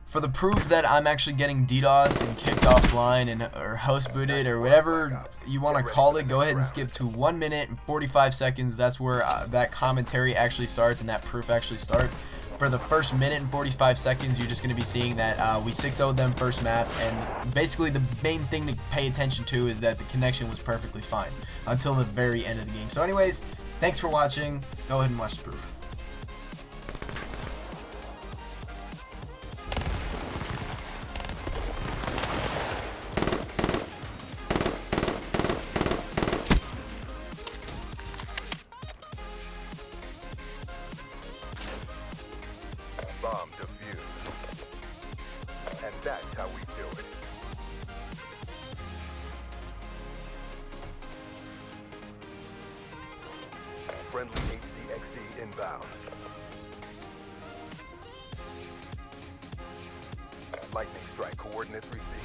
for the proof that I'm actually getting DDoSed and kicked offline and or host booted or whatever you want to call it, go ahead and skip to 1 minute and 45 seconds. That's where that commentary actually starts and that proof actually starts. For the first minute and 45 seconds, you're just going to be seeing that we 6-0'd them first map, and basically the main thing to pay attention to is that the connection was perfectly fine until the very end of the game. So anyways, thanks for watching. Go ahead and watch the proof. Bomb defused. And that's how we do it. Friendly HCXD inbound. Lightning strike coordinates received.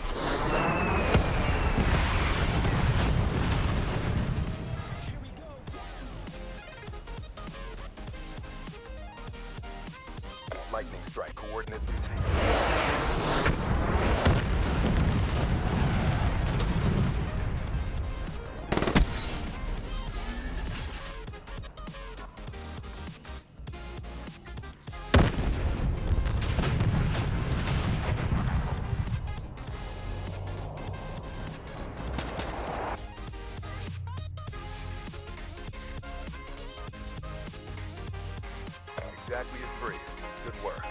Lightning strike coordinates received. Exactly as briefed. Good work.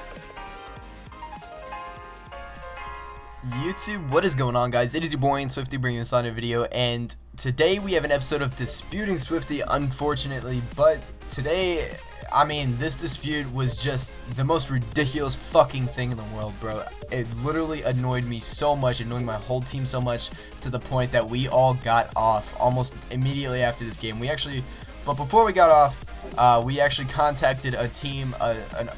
YouTube, what is going on, guys? It is your boy Swifty bringing us on a video, and today we have an episode of Disputing Swifty, unfortunately. But today, I mean, this dispute was just the most ridiculous fucking thing in the world, bro. It literally annoyed me so much, annoyed my whole team so much, to the point that we all got off almost immediately after this game. But before we got off, we actually contacted a team,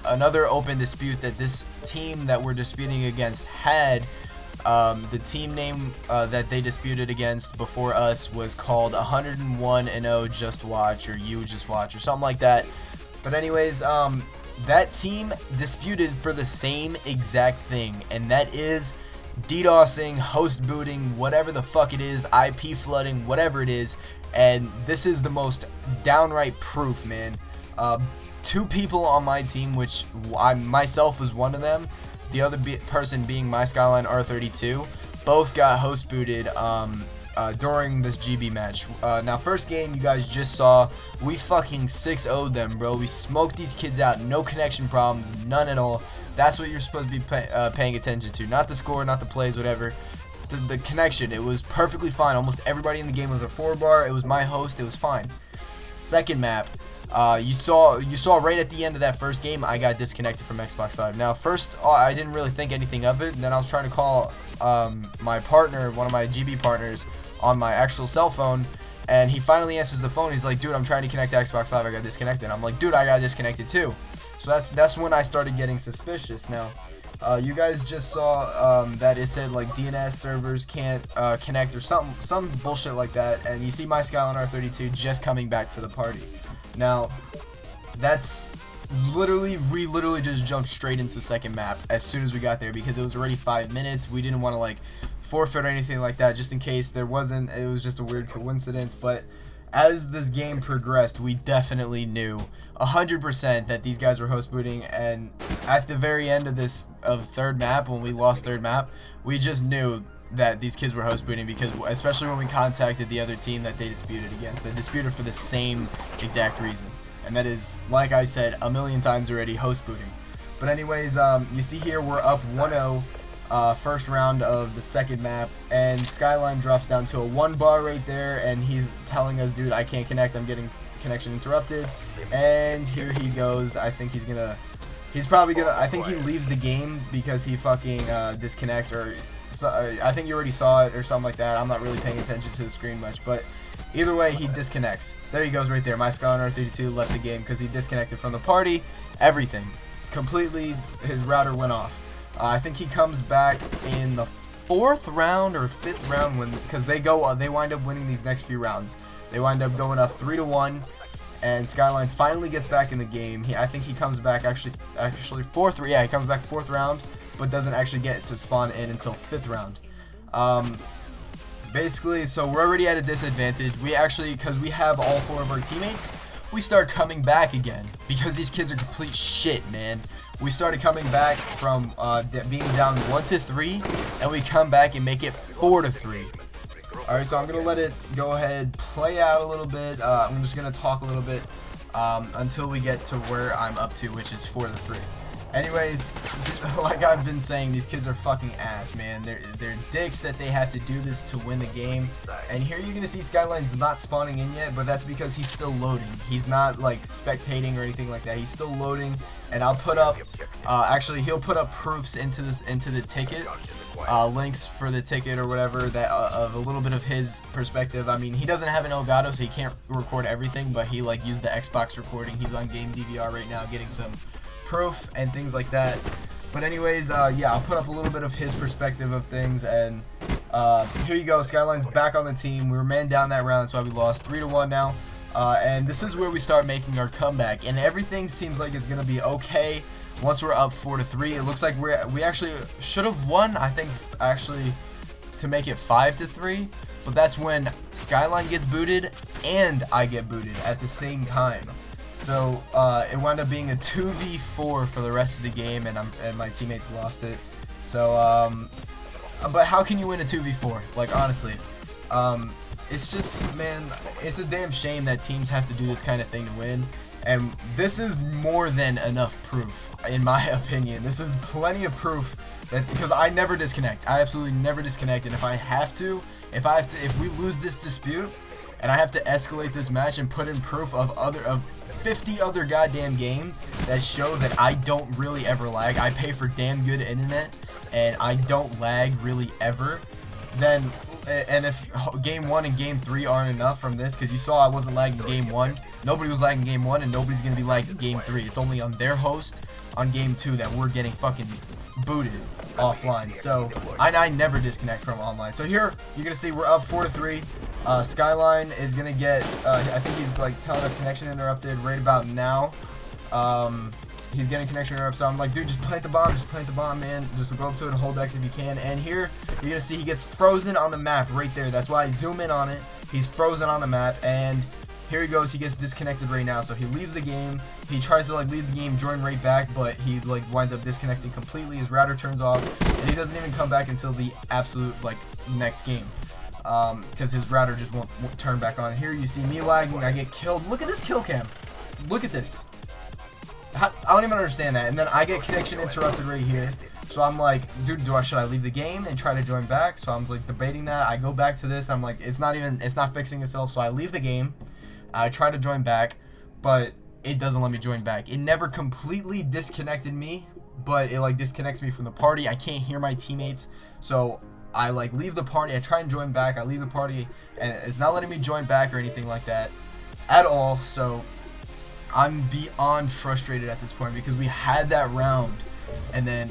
another open dispute that this team that we're disputing against had. The team name that they disputed against before us was called 101-0 Just Watch, or You Just Watch, or something like that. But anyways, that team disputed for the same exact thing, and that is DDoSing, host booting, whatever the fuck it is, IP flooding, whatever it is. And this is the most downright proof, man. Two people on my team, which I myself was one of them, the other person being my Skyline R32, both got host booted during this GB match. Now, first game you guys just saw, we fucking 6-0'd them, bro. We smoked these kids out, no connection problems, none at all. That's what you're supposed to be paying attention to, not the score, not the plays, whatever. The connection, it was perfectly fine. Almost everybody in the game was a 4-bar. It was my host. It was fine. Second map, you saw right at the end of that first game, I got disconnected from Xbox Live. Now, first, I didn't really think anything of it. And then I was trying to call my partner, one of my GB partners, on my actual cell phone, and he finally answers the phone. He's like, "Dude, I'm trying to connect to Xbox Live. I got disconnected." I'm like, "Dude, I got disconnected too." So that's when I started getting suspicious. Now, you guys just saw that it said like DNS servers can't connect or some bullshit like that, and you see my Skyline R32 just coming back to the party. Now, that's literally just jumped straight into the second map as soon as we got there, because it was already 5 minutes. We didn't want to like forfeit or anything like that, just in case there wasn't. It was just a weird coincidence. But as this game progressed, we definitely knew 100% that these guys were host booting, and at the very end of third map, when we lost third map, we just knew that these kids were host booting, because especially when we contacted the other team that they disputed against, they disputed for the same exact reason, and that is, like I said a million times already, host booting. But anyways, you see here we're up 1-0 first round of the second map, and Skyline drops down to a 1-bar right there, and he's telling us, "Dude, I can't connect, I'm getting connection interrupted." And here he goes. I think he's probably gonna, I think he leaves the game because he fucking disconnects, or I think you already saw it or something like that. I'm not really paying attention to the screen much, but either way, he disconnects. There he goes right there. My Skyline R32 left the game because he disconnected from the party. Everything completely, his router went off. I think he comes back in the 4th round or 5th round, because they wind up winning these next few rounds. They wind up going up 3-1, and Skyline finally gets back in the game. I think he comes back actually 4th. Yeah, he comes back 4th round, but doesn't actually get to spawn in until 5th round. Basically, so we're already at a disadvantage. We actually, because we have all 4 of our teammates, we start coming back again because these kids are complete shit, man. We started coming back from being down 1-3, and we come back and make it 4-3. Alright, so I'm going to let it go ahead, play out a little bit. I'm just going to talk a little bit until we get to where I'm up to, which is 4-3. Anyways, like I've been saying, these kids are fucking ass, man. They're dicks that they have to do this to win the game. And here you're gonna see Skyline's not spawning in yet, but that's because he's still loading. He's not like spectating or anything like that. He's still loading, and I'll put up. Actually, he'll put up proofs into the ticket, links for the ticket or whatever that of a little bit of his perspective. I mean, he doesn't have an Elgato, so he can't record everything, but he like used the Xbox recording. He's on game DVR right now, getting some proof and things like that. But anyways, yeah, I'll put up a little bit of his perspective of things, and here you go. Skyline's back on the team. We were man down that round, so we lost 3-1 now, and this is where we start making our comeback, and everything seems like it's gonna be okay once we're up 4-3. It looks like we actually should have won, I think, actually, to make it 5-3, but that's when Skyline gets booted and I get booted at the same time. So it wound up being a 2v4 for the rest of the game, and my teammates lost it. So, but how can you win a 2v4? Like, honestly, it's just, man, it's a damn shame that teams have to do this kind of thing to win. And this is more than enough proof, in my opinion. This is plenty of proof that, because I never disconnect. I absolutely never disconnect. And if we lose this dispute, and I have to escalate this match and put in proof of 50 other goddamn games that show that I don't really ever lag. I pay for damn good internet, and I don't lag really ever. Then, and if game 1 and game 3 aren't enough from this, because you saw I wasn't lagging game 1, nobody was lagging game 1, and nobody's gonna be lagging game 3. It's only on their host on game 2 that we're getting fucking booted offline. So I never disconnect from online. So here you're gonna see we're up 4-3. Skyline is gonna get I think he's like telling us connection interrupted right about now. He's getting connection interrupted, so I'm like, dude, just plant the bomb, man. Just go up to it and hold X if you can. And here you're gonna see he gets frozen on the map right there. That's why I zoom in on it. He's frozen on the map, and here he goes. He gets disconnected right now, so he leaves the game. He tries to like leave the game, join right back, but he like winds up disconnecting completely. His router turns off, and he doesn't even come back until the absolute like next game, because his router just won't turn back on. Here you see me lagging. I get killed. Look at this kill cam. Look at this. I don't even understand that. And then I get connection interrupted right here. So I'm like, dude, should I leave the game and try to join back? So I'm like debating that. I go back to this. I'm like, it's not fixing itself. So I leave the game. I try to join back, but it doesn't let me join back. It never completely disconnected me, but it like disconnects me from the party. I can't hear my teammates. So I like leave the party. I try and join back. I leave the party, and it's not letting me join back or anything like that at all. So I'm beyond frustrated at this point because we had that round, and then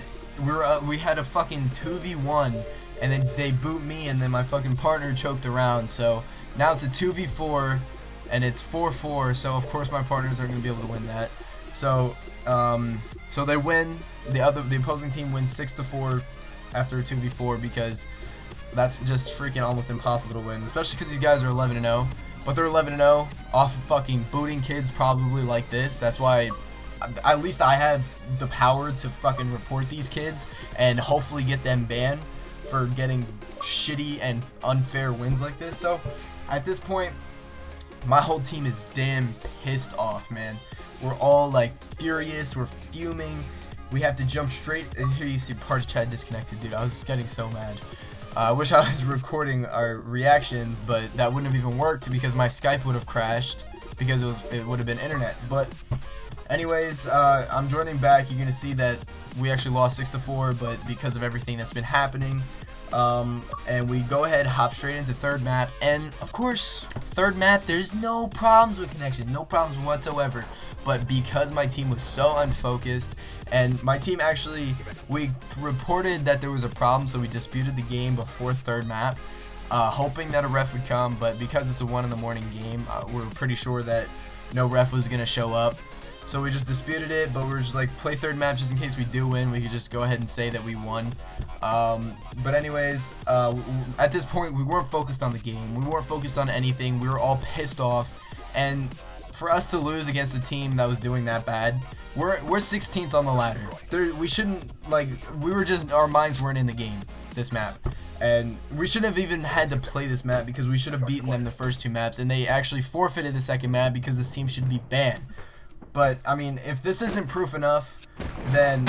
we had a fucking 2v1, and then they boot me, and then my fucking partner choked the round. So now it's a 2v4, and it's 4-4. So of course my partners are gonna be able to win that. So so they win. The opposing team wins 6-4 after a 2v4 because that's just freaking almost impossible to win, especially because these guys are 11-0. But they're 11-0 off of fucking booting kids probably like this. That's why at least I have the power to fucking report these kids and hopefully get them banned for getting shitty and unfair wins like this. So at this point, my whole team is damn pissed off, man. We're all like furious. We're fuming. We have to jump straight. And here you see party chat disconnected, dude. I was just getting so mad. I wish I was recording our reactions, but that wouldn't have even worked because my Skype would have crashed because it would have been internet. But anyways, I'm joining back. You're gonna see that we actually lost 6-4, but because of everything that's been happening, and we go ahead, hop straight into third map, and of course, third map, there's no problems with connection, no problems whatsoever. But because my team was so unfocused, and my team actually, we reported that there was a problem, so we disputed the game before third map, hoping that a ref would come, but because it's a 1 in the morning game, we're pretty sure that no ref was going to show up. So we just disputed it, but we're just like, play third map just in case we do win. We could just go ahead and say that we won. But anyways, at this point, we weren't focused on the game. We weren't focused on anything. We were all pissed off. And for us to lose against a team that was doing that bad, we're 16th on the ladder. We shouldn't, like, our minds weren't in the game, this map. And we shouldn't have even had to play this map because we should have beaten them the first 2 maps. And they actually forfeited the second map because this team should be banned. But, I mean, if this isn't proof enough, then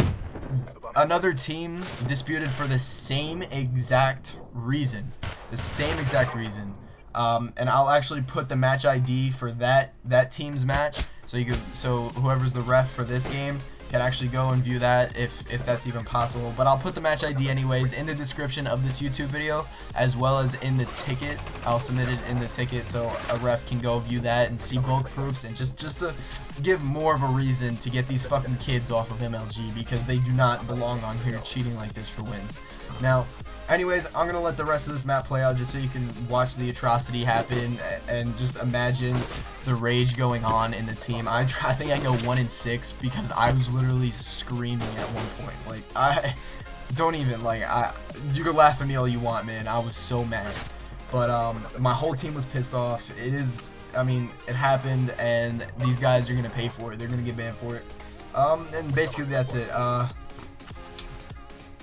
another team disputed for the same exact reason. The same exact reason. And I'll actually put the match ID for that team's match, so whoever's the ref for this game can actually go and view that if that's even possible. But I'll put the match ID anyways in the description of this YouTube video, as well as in the ticket. I'll submit it in the ticket so a ref can go view that and see both proofs, and just to give more of a reason to get these fucking kids off of MLG, because they do not belong on here cheating like this for wins. Now, anyways, I'm gonna let the rest of this map play out just so you can watch the atrocity happen and just imagine the rage going on in the team. I think I go 1-6 because I was literally screaming at one point. Like, I don't even, like, you can laugh at me all you want, man. I was so mad. But my whole team was pissed off. I mean, it happened, and these guys are gonna pay for it. They're gonna get banned for it. And basically that's it.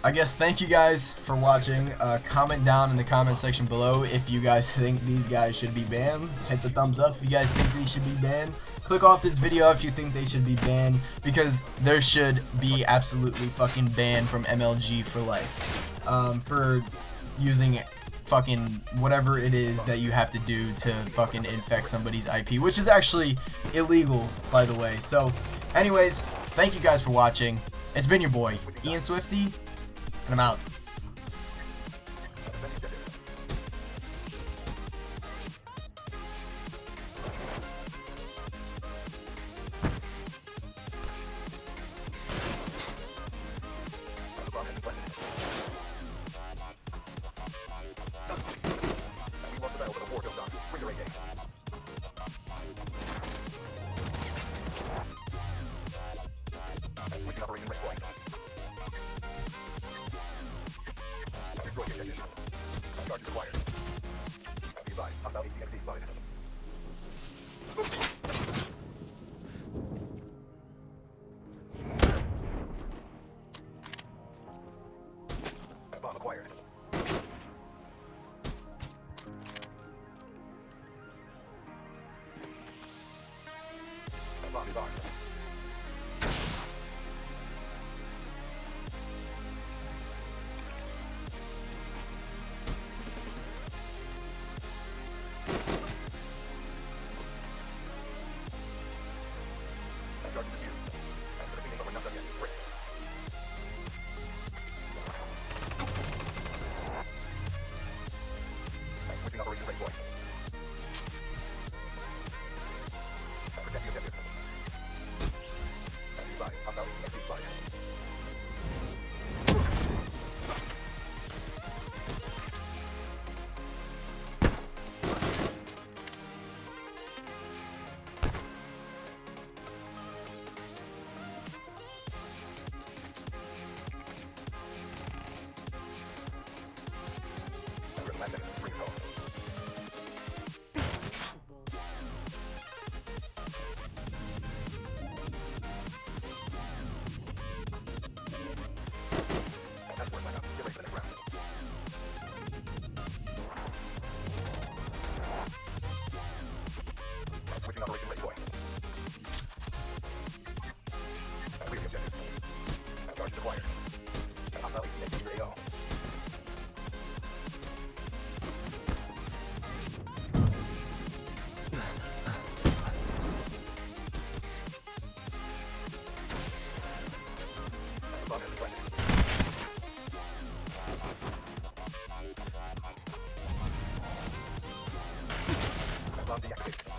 I guess thank you guys for watching. Comment down in the comment section below if you guys think these guys should be banned. Hit the thumbs up if you guys think they should be banned. Click off this video if you think they should be banned, because there should be absolutely fucking banned from MLG for life. For using fucking whatever it is that you have to do to fucking infect somebody's IP, which is actually illegal, by the way. So anyways, thank you guys for watching. It's been your boy, Ian Swifty, and I'm out. Charges acquired. Be advised, hostile HCXD spotted. Bomb acquired. Bomb is armed. Charges defused. After the beating over not done yet. Break. Switching operation breakpoint. Protect the objective. Be advised, hostile HCXD spotted. Last enemies, bring us home. That's worth my nuts. Get ready for the next round. Switching operation breakpoint. Clear the objectives. Charges acquired. Hostile HCXD AO. Bomb has been planted. Bomb deactivated.